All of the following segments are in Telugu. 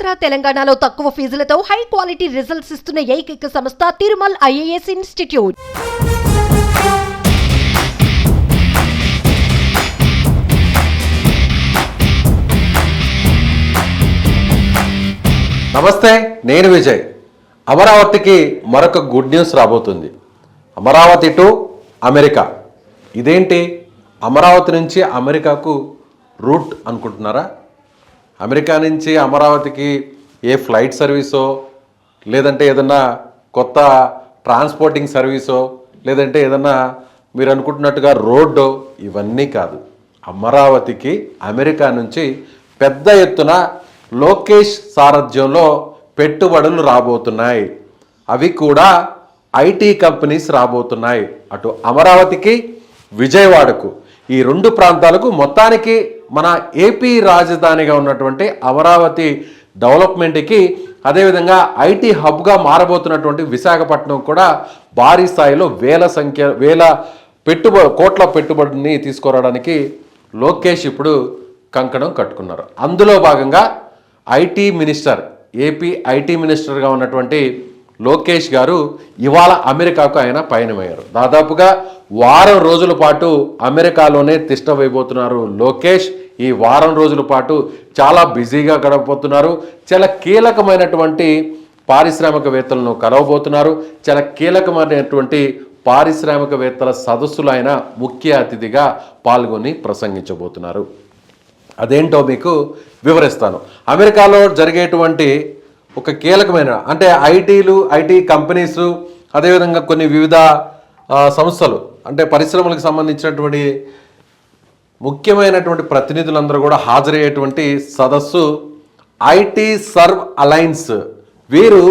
ఆంధ్ర తెలంగాణలో తక్కువ ఫీజులతో హై క్వాలిటీ రిజల్ట్స్ ఇస్తున్న ఏకైక సంస్థ తిరుమల్ ఐఏఎస్ ఇన్స్టిట్యూట్. నమస్తే, నేను విజయ్. అమరావతికి మరొక గుడ్ న్యూస్ రాబోతుంది. Amaravati to America. ఇదేంటి, అమరావతి నుంచి అమెరికాకు రూట్ అనుకుంటున్నారా? అమెరికా నుంచి అమరావతికి ఏ ఫ్లైట్ సర్వీసో, లేదంటే ఏదన్నా కొత్త ట్రాన్స్పోర్టింగ్ సర్వీసో, లేదంటే ఏదన్నా మీరు అనుకుంటున్నట్టుగా రోడ్డో, ఇవన్నీ కాదు. అమరావతికి అమెరికా నుంచి పెద్ద ఎత్తున లోకేష్ సారథ్యంలో పెట్టుబడులు రాబోతున్నాయి. అవి కూడా ఐటీ కంపెనీస్ రాబోతున్నాయి. అటు అమరావతికి, విజయవాడకు, ఈ రెండు ప్రాంతాలకు, మొత్తానికి మన ఏపీ రాజధానిగా ఉన్నటువంటి అమరావతి డెవలప్మెంట్కి, అదేవిధంగా ఐటీ హబ్గా మారబోతున్నటువంటి విశాఖపట్నం కూడా భారీ స్థాయిలో వేల కోట్ల పెట్టుబడిని తీసుకురావడానికి లోకేష్ ఇప్పుడు కంకణం కట్టుకున్నారు. అందులో భాగంగా ఐటీ మినిస్టర్, ఏపీ ఐటీ మినిస్టర్గా ఉన్నటువంటి లోకేష్ గారు ఇవాళ అమెరికాకు ఆయన పయనమయ్యారు. దాదాపుగా వారం రోజుల పాటు అమెరికాలోనే తిష్ట వేయబోతున్నారు లోకేష్. ఈ వారం రోజుల పాటు చాలా బిజీగా గడపబోతున్నారు. చాలా కీలకమైనటువంటి పారిశ్రామికవేత్తలను కలవబోతున్నారు. చాలా కీలకమైనటువంటి పారిశ్రామికవేత్తల సదస్సులు ఆయన ముఖ్య అతిథిగా పాల్గొని ప్రసంగించబోతున్నారు. అదేంటో మీకు వివరిస్తాను. అమెరికాలో జరిగేటువంటి ఒక కీలకమైన, అంటే ఐటీ కంపెనీసు, అదేవిధంగా కొన్ని వివిధ సంస్థలు, అంటే పరిశ్రమలకు సంబంధించినటువంటి ముఖ్యమైనటువంటి ప్రతినిధులందరూ కూడా హాజరయ్యేటువంటి సదస్సు ఐటీ సర్వ్ అలయన్స్. వీరు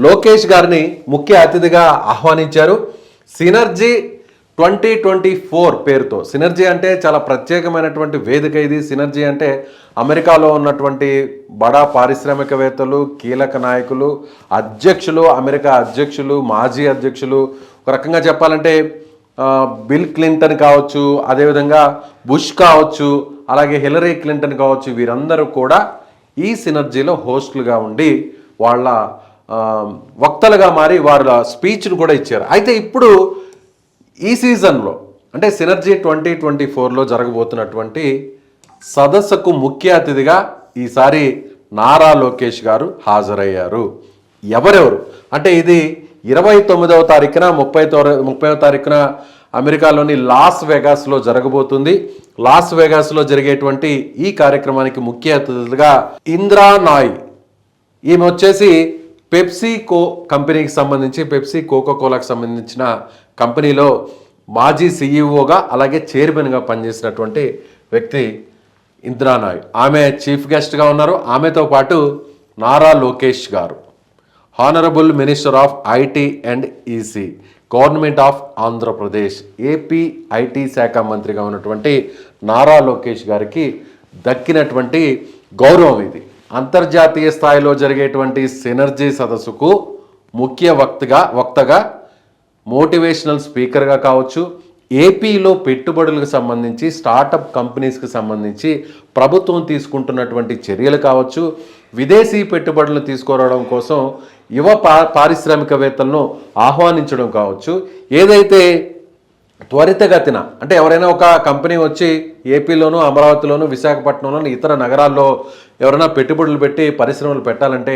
లోకేష్ గారిని ముఖ్య అతిథిగా ఆహ్వానించారు. సినర్జీ 2024 పేరుతో. సినర్జీ అంటే చాలా ప్రత్యేకమైనటువంటి వేదిక ఇది. సినర్జీ అంటే అమెరికాలో ఉన్నటువంటి బడా పారిశ్రామికవేత్తలు, కీలక నాయకులు, అధ్యక్షులు, అమెరికా అధ్యక్షులు, మాజీ అధ్యక్షులు, ఒక రకంగా చెప్పాలంటే బిల్ క్లింటన్ కావచ్చు, అదేవిధంగా బుష్ కావచ్చు, అలాగే హిలరీ క్లింటన్ కావచ్చు, వీరందరూ కూడా ఈ సినర్జీలో హోస్టులుగా ఉండి వాళ్ళ వక్తలుగా మారి వారి స్పీచ్ను కూడా ఇచ్చారు. అయితే ఇప్పుడు ఈ సీజన్లో, అంటే సినర్జీ 2024లో జరగబోతున్నటువంటి సదస్సుకు ముఖ్య అతిథిగా ఈసారి నారా లోకేష్ గారు హాజరయ్యారు. ఎవరెవరు అంటే, ఇది 29వ తారీఖున 30వ తారీఖున అమెరికాలోని లాస్ వెగాస్లో జరగబోతుంది. లాస్ వెగాస్లో జరిగేటువంటి ఈ కార్యక్రమానికి ముఖ్య అతిథులుగా ఇంద్రా నాయ్, ఈమె వచ్చేసి పెప్సీకో కంపెనీకి సంబంధించి, పెప్సీ కోకోకోలాకి సంబంధించిన కంపెనీలో మాజీ సీఈఓగా అలాగే చైర్మన్గా పనిచేసినటువంటి వ్యక్తి ఇంద్రా నాయ్. ఆమె చీఫ్ గెస్ట్గా ఉన్నారు. ఆమెతో పాటు నారా లోకేష్ గారు, honourable minister of IT and EC, government of Andhra Pradesh, AP IT శాఖ మంత్రిగా ఉన్నటువంటి నారా లోకేష్ గారికి దక్కినటువంటి గౌరవం ఇది. అంతర్జాతీయ స్థాయిలో జరిగేటువంటి సినర్జీ సదస్సుకు ముఖ్య వక్తగా, మోటివేషనల్ స్పీకర్గా కావచ్చు, ఏపీలో పెట్టుబడులకు సంబంధించి, స్టార్టప్ కంపెనీస్కి సంబంధించి ప్రభుత్వం తీసుకుంటున్నటువంటి చర్యలు కావచ్చు, విదేశీ పెట్టుబడులను తీసుకురావడం కోసం యువ పారిశ్రామికవేత్తలను ఆహ్వానించడం కావచ్చు, ఏదైతే త్వరితగతిన, అంటే ఎవరైనా ఒక కంపెనీ వచ్చి ఏపీలోను, అమరావతిలోను, విశాఖపట్నంలోను, ఇతర నగరాల్లో ఎవరైనా పెట్టుబడులు పెట్టి పరిశ్రమలు పెట్టాలంటే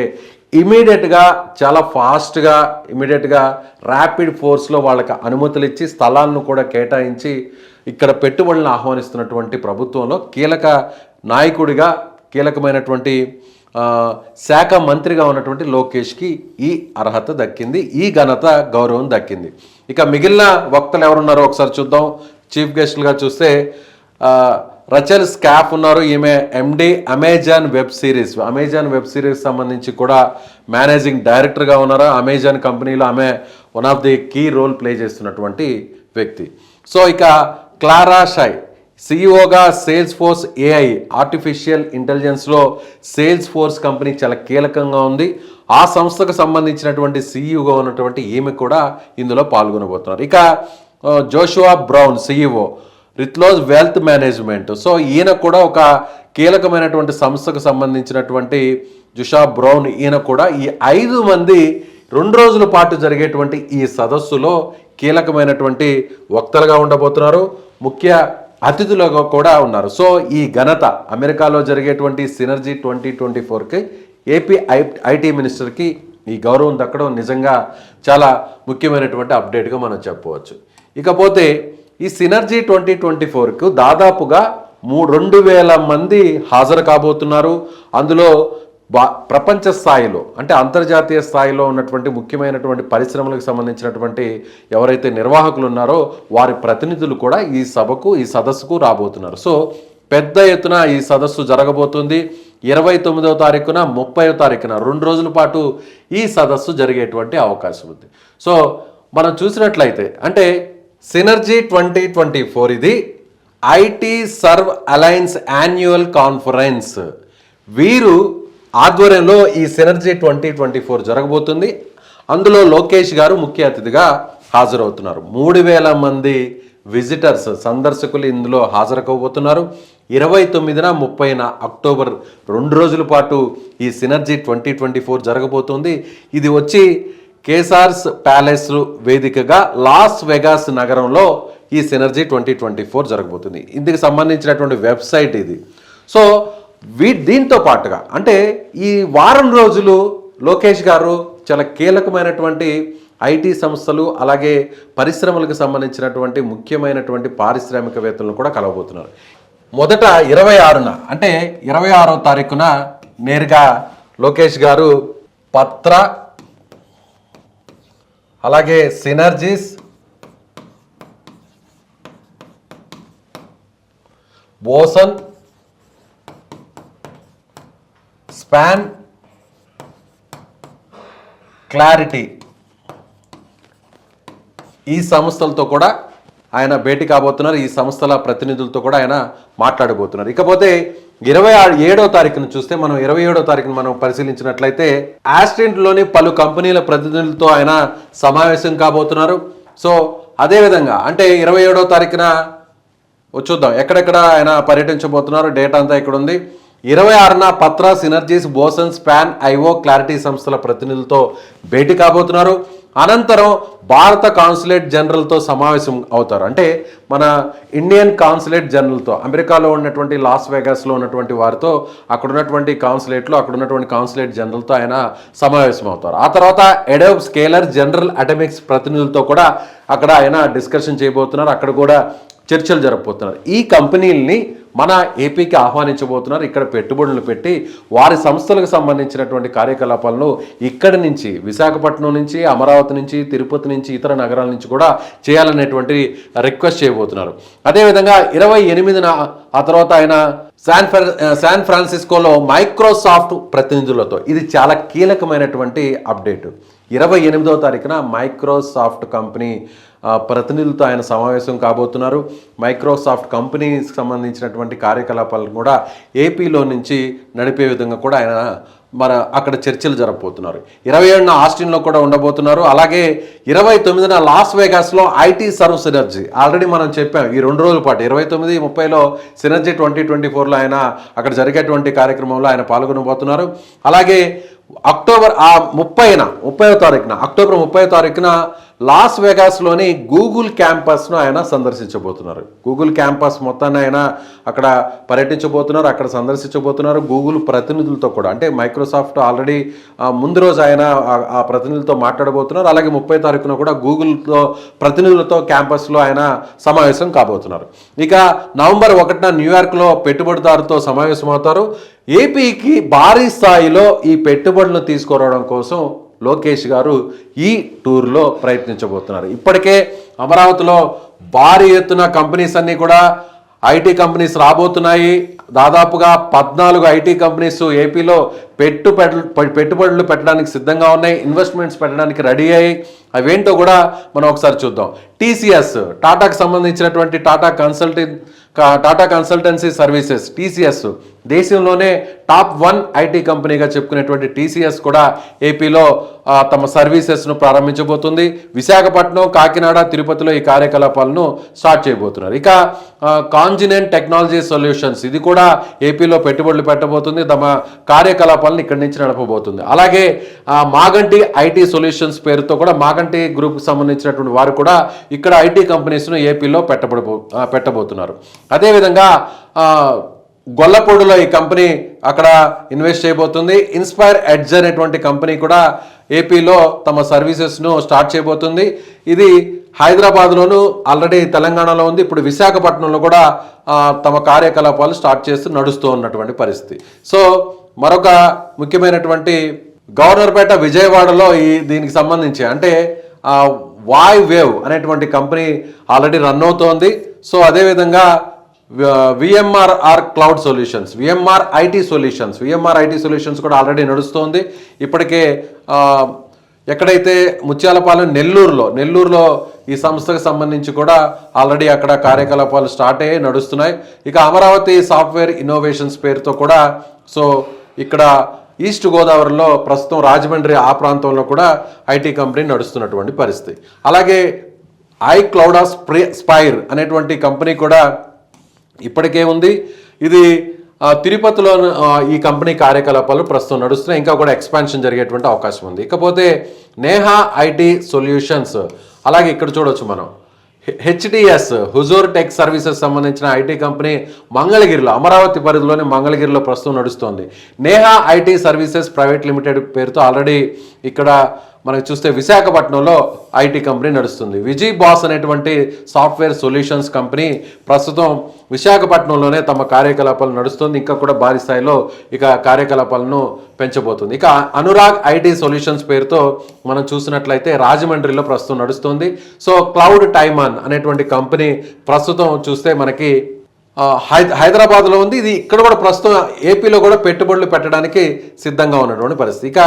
ఇమీడియట్గా, చాలా ఫాస్ట్గా, ఇమీడియట్గా ర్యాపిడ్ ఫోర్స్లో వాళ్ళకి అనుమతులు ఇచ్చి స్థలాలను కూడా కేటాయించి ఇక్కడ పెట్టుబడులను ఆహ్వానిస్తున్నటువంటి ప్రభుత్వంలో కీలక నాయకుడిగా, కీలకమైనటువంటి శాఖ మంత్రిగా ఉన్నటువంటి లోకేష్కి ఈ అర్హత దక్కింది, ఈ ఘనత, గౌరవం దక్కింది. ఇక మిగిలిన వక్తలు ఎవరున్నారో ఒకసారి చూద్దాం. చీఫ్ గెస్ట్లుగా చూస్తే రచెల్ స్కాఫ్ ఉన్నారు. ఈమె ఎండి అమెజాన్ వెబ్ సిరీస్ సంబంధించి కూడా మేనేజింగ్ డైరెక్టర్గా ఉన్నారు. అమెజాన్ కంపెనీలో ఆమె one of the key role play చేస్తున్నటువంటి వ్యక్తి. సో ఇక క్లారా షై, సిఇఓగా సేల్స్ ఫోర్స్ ఏఐ, ఆర్టిఫిషియల్ ఇంటెలిజెన్స్లో సేల్స్ ఫోర్స్ కంపెనీ చాలా కీలకంగా ఉంది. ఆ సంస్థకు సంబంధించినటువంటి సిఇఓగా ఉన్నటువంటి ఈమె కూడా ఇందులో పాల్గొనబోతున్నారు. ఇక Joshua Brown, CEO, Ritholtz wealth management. So ఈయన కూడా ఒక కీలకమైనటువంటి సంస్థకు సంబంధించినటువంటి జుషా బ్రౌన్, ఈయన కూడా ఈ 5 మంది 2 రోజుల పాటు జరిగేటువంటి ఈ సదస్సులో కీలకమైనటువంటి వక్తలుగా ఉండబోతున్నారు, ముఖ్య అతిథులుగా కూడా ఉన్నారు. సో ఈ ఘనత అమెరికాలో జరిగేటువంటి సినర్జీ 2024కి ఏపీ ఐటీ మినిస్టర్కి ఈ గౌరవం దక్కడం నిజంగా చాలా ముఖ్యమైనటువంటి అప్డేట్గా మనం చెప్పవచ్చు. ఇకపోతే ఈ సినర్జీ 2024కు దాదాపుగా 2,000 మంది హాజరు కాబోతున్నారు. అందులో ప్రపంచ స్థాయిలో అంటే అంతర్జాతీయ స్థాయిలో ఉన్నటువంటి ముఖ్యమైనటువంటి పరిశ్రమలకు సంబంధించినటువంటి ఎవరైతే నిర్వాహకులు ఉన్నారో వారి ప్రతినిధులు కూడా ఈ సదస్సుకు రాబోతున్నారు. సో పెద్ద ఎత్తున ఈ సదస్సు జరగబోతుంది. 29వ తారీఖున 30వ తారీఖున 2 రోజుల పాటు ఈ సదస్సు జరిగేటువంటి అవకాశం ఉంది. సో మనం చూసినట్లయితే అంటే సినర్జీ 2024 ఇది IT serve alliance annual conference, వీరు ఆధ్వర్యంలో ఈ సినర్జీ 2024 జరగబోతుంది. అందులో లోకేష్ గారు ముఖ్య అతిథిగా హాజరవుతున్నారు. 3,000 మంది విజిటర్స్ సందర్శకులు ఇందులో హాజరుకోబోతున్నారు. 29న 30న అక్టోబర్ 2 రోజుల పాటు ఈ సినర్జీ 2024 జరగబోతుంది. ఇది వచ్చి కేసార్స్ ప్యాలెస్ వేదికగా లాస్ వెగాస్ నగరంలో ఈ సినర్జీ 2024 జరగబోతుంది. ఇందుకు సంబంధించినటువంటి వెబ్సైట్ ఇది. సో దీంతో పాటుగా అంటే ఈ వారం రోజులు లోకేష్ గారు చాలా కీలకమైనటువంటి ఐటీ సంస్థలు అలాగే పరిశ్రమలకు సంబంధించినటువంటి ముఖ్యమైనటువంటి పారిశ్రామికవేత్తలను కూడా కలవబోతున్నారు. మొదట 26న అంటే 26వ తారీఖున నేరుగా లోకేష్ గారు పత్ర అలాగే సినర్జీస్ బోసన్ స్పాన్ క్లారిటీ ఈ సంస్థలతో కూడా ఆయన భేటీ కాబోతున్నారు. ఈ సంస్థల ప్రతినిధులతో కూడా ఆయన మాట్లాడబోతున్నారు. ఇకపోతే 27వ తారీఖును చూస్తే మనం 27వ తారీఖును మనం పరిశీలించినట్లయితే ఆస్ట్రిన్లోని పలు కంపెనీల ప్రతినిధులతో ఆయన సమావేశం కాబోతున్నారు. సో అదేవిధంగా అంటే 27వ తారీఖున చూద్దాం ఎక్కడెక్కడ ఆయన పర్యటించబోతున్నారు, డేటా అంతా ఇక్కడ ఉంది. 26న పత్ర synergies boson span IO clarity సంస్థల ప్రతినిధులతో భేటీ కాబోతున్నారు. అనంతరం భారత కాన్సులేట్ జనరల్తో సమావేశం అవుతారు. అంటే మన ఇండియన్ కాన్సులేట్ జనరల్తో అమెరికాలో ఉన్నటువంటి లాస్ వెగాస్లో ఉన్నటువంటి వారితో అక్కడ ఉన్నటువంటి కాన్సులేట్ జనరల్తో ఆయన సమావేశం అవుతారు. ఆ తర్వాత ఎడోబ్ స్కేలర్ జనరల్ అటమిక్స్ ప్రతినిధులతో కూడా అక్కడ ఆయన డిస్కషన్ చేయబోతున్నారు. అక్కడ కూడా చర్చలు జరగబోతున్నారు. ఈ కంపెనీల్ని మన ఏపీకి ఆహ్వానించబోతున్నారు. ఇక్కడ పెట్టుబడులు పెట్టి వారి సంస్థలకు సంబంధించినటువంటి కార్యకలాపాలను ఇక్కడి నుంచి విశాఖపట్నం నుంచి, అమరావతి నుంచి, తిరుపతి నుంచి, ఇతర నగరాల నుంచి కూడా చేయాలనేటువంటి రిక్వెస్ట్ చేయబోతున్నారు. అదేవిధంగా 28న ఆ తర్వాత ఆయన శాన్ ఫ్రాన్సిస్కోలో మైక్రోసాఫ్ట్ ప్రతినిధులతో, ఇది చాలా కీలకమైనటువంటి అప్డేట్. 28వ తారీఖున మైక్రోసాఫ్ట్ కంపెనీ ప్రతినిధులతో ఆయన సమావేశం కాబోతున్నారు. మైక్రోసాఫ్ట్ కంపెనీకి సంబంధించినటువంటి కార్యకలాపాలను కూడా ఏపీలో నుంచి నడిపే విధంగా కూడా ఆయన అక్కడ చర్చలు జరగబోతున్నారు. 27న ఆస్టిన్లో కూడా ఉండబోతున్నారు. అలాగే 29న లాస్ వేగాస్లో ఐటీ సర్వ్ సినర్జీ, ఆల్రెడీ మనం చెప్పాం ఈ 2 రోజుల పాటు 29, 30లో సినర్జీ 2024లో ఆయన అక్కడ జరిగేటువంటి కార్యక్రమంలో ఆయన పాల్గొనబోతున్నారు. అలాగే అక్టోబర్ 30వ తారీఖున లాస్ వెగాస్లోని గూగుల్ క్యాంపస్ను ఆయన సందర్శించబోతున్నారు. గూగుల్ క్యాంపస్ మొత్తాన్ని ఆయన అక్కడ పర్యటించబోతున్నారు, అక్కడ సందర్శించబోతున్నారు. గూగుల్ ప్రతినిధులతో కూడా అంటే మైక్రోసాఫ్ట్ ఆల్రెడీ ముందు రోజు ఆయన ఆ ప్రతినిధులతో మాట్లాడబోతున్నారు. అలాగే 30వ తారీఖున కూడా గూగుల్తో ప్రతినిధులతో క్యాంపస్లో ఆయన సమావేశం కాబోతున్నారు. ఇక నవంబర్ 1న న్యూయార్క్లో పెట్టుబడిదారుతో సమావేశం అవుతారు. ఏపీకి భారీ స్థాయిలో ఈ పెట్టుబడులను తీసుకురావడం కోసం లోకేష్ గారు ఈ టూర్లో ప్రయత్నించబోతున్నారు. ఇప్పటికే అమరావతిలో భారీ ఎత్తున కంపెనీస్ అన్నీ కూడా ఐటీ కంపెనీస్ రాబోతున్నాయి. దాదాపుగా 14 ఐటీ కంపెనీస్ ఏపీలో పెట్టుబడులు పెట్టడానికి సిద్ధంగా ఉన్నాయి, ఇన్వెస్ట్మెంట్స్ పెట్టడానికి రెడీ అయ్యి. అవేంటో కూడా మనం ఒకసారి చూద్దాం. టీసీఎస్, టాటాకు సంబంధించినటువంటి టాటా కన్సల్టెన్సీ సర్వీసెస్ టీసీఎస్ దేశంలోనే టాప్ 1 ఐటీ కంపెనీగా చెప్పుకునేటువంటి టీసీఎస్ కూడా ఏపీలో తమ సర్వీసెస్ను ప్రారంభించబోతుంది. విశాఖపట్నం, కాకినాడ, తిరుపతిలో ఈ కార్యకలాపాలను స్టార్ట్ చేయబోతున్నారు. ఇక కాంజినెంట్ టెక్నాలజీ సొల్యూషన్స్ ఇది కూడా ఏపీలో పెట్టుబడులు పెట్టబోతుంది. తమ కార్యకలాపాలను ఇక్కడి నుంచి నడపబోతుంది. అలాగే మాగంటి ఐటీ సొల్యూషన్స్ పేరుతో కూడా మాగంటి గ్రూప్కి సంబంధించినటువంటి వారు కూడా ఇక్కడ ఐటీ కంపెనీస్ను ఏపీలో పెట్టబోతున్నారు. అదేవిధంగా గొల్లపూడిలో ఈ కంపెనీ అక్కడ ఇన్వెస్ట్ చేయబోతుంది. ఇన్స్పైర్ ఎడ్జ్ అనేటువంటి కంపెనీ కూడా ఏపీలో తమ సర్వీసెస్ను స్టార్ట్ చేయబోతుంది. ఇది హైదరాబాద్లోను ఆల్రెడీ తెలంగాణలో ఉంది. ఇప్పుడు విశాఖపట్నంలో కూడా తమ కార్యకలాపాలు స్టార్ట్ చేస్తూ నడుస్తూ ఉన్నటువంటి పరిస్థితి. సో మరొక ముఖ్యమైనటువంటి గవర్నర్పేట విజయవాడలో దీనికి సంబంధించి అంటే వాయ్ వేవ్ అనేటువంటి కంపెనీ ఆల్రెడీ రన్ అవుతోంది. సో అదేవిధంగా VMR cloud solutions, VMR IT solutions కూడా ఆల్రెడీ నడుస్తోంది. ఇప్పటికే ఎక్కడైతే ముత్యాలపాలెం నెల్లూరులో ఈ సంస్థకు సంబంధించి కూడా ఆల్రెడీ అక్కడ కార్యకలాపాలు స్టార్ట్ అయ్యి నడుస్తున్నాయి. ఇక అమరావతి సాఫ్ట్వేర్ ఇన్నోవేషన్స్ పేరుతో కూడా సో ఇక్కడ ఈస్ట్ గోదావరిలో ప్రస్తుతం రాజమండ్రి ఆ ప్రాంతంలో కూడా ఐటీ కంపెనీ నడుస్తున్నటువంటి పరిస్థితి. అలాగే ఐక్లౌడ్ స్పైర్ అనేటువంటి కంపెనీ కూడా ఇప్పటికే ఉంది. ఇది తిరుపతిలో ఈ కంపెనీ కార్యకలాపాలు ప్రస్తుతం నడుస్తున్నాయి. ఇంకా కూడా ఎక్స్పాన్షన్ జరిగేటువంటి అవకాశం ఉంది. ఇకపోతే నేహా ఐటీ సొల్యూషన్స్, అలాగే ఇక్కడ చూడవచ్చు మనం హెచ్డిఎస్ హుజూర్ టెక్ సర్వీసెస్ సంబంధించిన ఐటీ కంపెనీ మంగళగిరిలో, అమరావతి పరిధిలోని మంగళగిరిలో ప్రస్తుతం నడుస్తోంది. Neha IT services private limited పేరుతో ఆల్రెడీ ఇక్కడ మనకి చూస్తే విశాఖపట్నంలో ఐటీ కంపెనీ నడుస్తుంది. విజయ్ బాస్ అనేటువంటి సాఫ్ట్వేర్ సొల్యూషన్స్ కంపెనీ ప్రస్తుతం విశాఖపట్నంలోనే తమ కార్యకలాపాలు నడుస్తుంది. ఇంకా కూడా భారీ స్థాయిలో ఇక కార్యకలాపాలను పెంచబోతుంది. ఇక అనురాగ్ ఐటీ సొల్యూషన్స్ పేరుతో మనం చూసినట్లయితే రాజమండ్రిలో ప్రస్తుతం నడుస్తుంది. సో క్లౌడ్ టైమాన్ అనేటువంటి కంపెనీ ప్రస్తుతం చూస్తే మనకి హైదరాబాద్లో ఉంది. ఇది ఇక్కడ కూడా ప్రస్తుతం ఏపీలో కూడా పెట్టుబడులు పెట్టడానికి సిద్ధంగా ఉన్నటువంటి పరిస్థితి. ఇక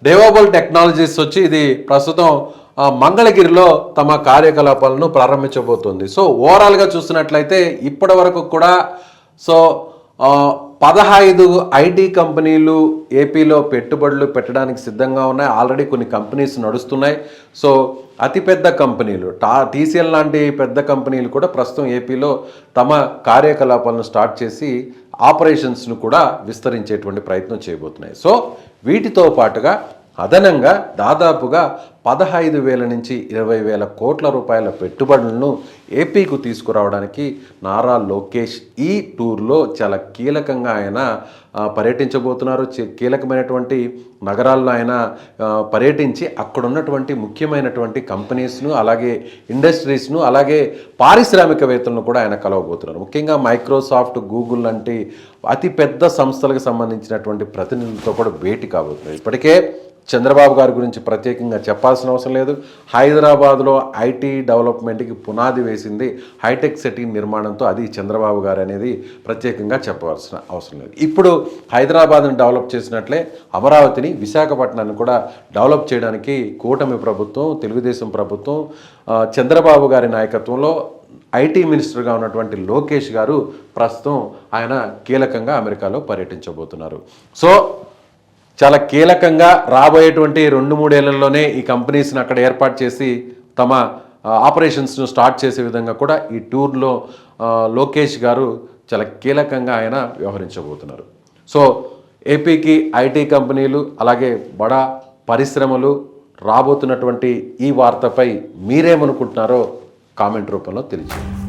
డెవోబుల్ టెక్నాలజీస్ వచ్చి ఇది ప్రస్తుతం మంగళగిరిలో తమ కార్యకలాపాలను ప్రారంభించబోతుంది. సో ఓవరాల్గా చూసినట్లయితే ఇప్పటి వరకు కూడా సో 15 ఐటీ కంపెనీలు ఏపీలో పెట్టుబడులు పెట్టడానికి సిద్ధంగా ఉన్నాయి. ఆల్రెడీ కొన్ని కంపెనీస్ నడుస్తున్నాయి. సో అతిపెద్ద కంపెనీలు టీసీఎల్ లాంటి పెద్ద కంపెనీలు కూడా ప్రస్తుతం ఏపీలో తమ కార్యకలాపాలను స్టార్ట్ చేసి ఆపరేషన్స్ను కూడా విస్తరించేటువంటి ప్రయత్నం చేయబోతున్నాయి. సో వీటితో పాటుగా అదనంగా దాదాపుగా 15,000 నుంచి 20,000 కోట్ల రూపాయల పెట్టుబడులను ఏపీకు తీసుకురావడానికి నారా లోకేష్ ఈ టూర్లో చాలా కీలకంగా ఆయన పర్యటించబోతున్నారు. కీలకమైనటువంటి నగరాల్లో ఆయన పర్యటించి అక్కడ ఉన్నటువంటి ముఖ్యమైనటువంటి కంపెనీస్ను, అలాగే ఇండస్ట్రీస్ను, అలాగే పారిశ్రామికవేత్తలను కూడా ఆయన కలవబోతున్నారు. ముఖ్యంగా మైక్రోసాఫ్ట్, గూగుల్ లాంటి అతిపెద్ద సంస్థలకు సంబంధించినటువంటి ప్రతినిధులతో కూడా భేటీ కాబోతున్నారు. ఇప్పటికే చంద్రబాబు గారి గురించి ప్రత్యేకంగా చెప్పాల్సిన అవసరం లేదు. హైదరాబాద్లో ఐటీ డెవలప్మెంట్కి పునాది వేసింది హైటెక్ సిటీ నిర్మాణంతో, అది చంద్రబాబు గారు అనేది ప్రత్యేకంగా చెప్పవలసిన అవసరం లేదు. ఇప్పుడు హైదరాబాద్ని డెవలప్ చేసినట్లే అమరావతిని, విశాఖపట్నాన్ని కూడా డెవలప్ చేయడానికి కూటమి ప్రభుత్వం, తెలుగుదేశం ప్రభుత్వం, చంద్రబాబు గారి నాయకత్వంలో ఐటీ మినిస్టర్గా ఉన్నటువంటి లోకేష్ గారు ప్రస్తుతం ఆయన కీలకంగా అమెరికాలో పర్యటించబోతున్నారు. సో చాలా కీలకంగా రాబోయేటువంటి 2-3 ఏళ్లలోనే ఈ కంపెనీస్ని అక్కడ ఏర్పాటు చేసి తమ ఆపరేషన్స్ను స్టార్ట్ చేసే విధంగా కూడా ఈ టూర్లో లోకేష్ గారు చాలా కీలకంగా ఆయన వ్యవహరించబోతున్నారు. సో ఏపీకి ఐటీ కంపెనీలు, అలాగే బడా పరిశ్రమలు రాబోతున్నటువంటి ఈ వార్తపై మీరేమనుకుంటున్నారో కామెంట్ రూపంలో తెలియజేయండి.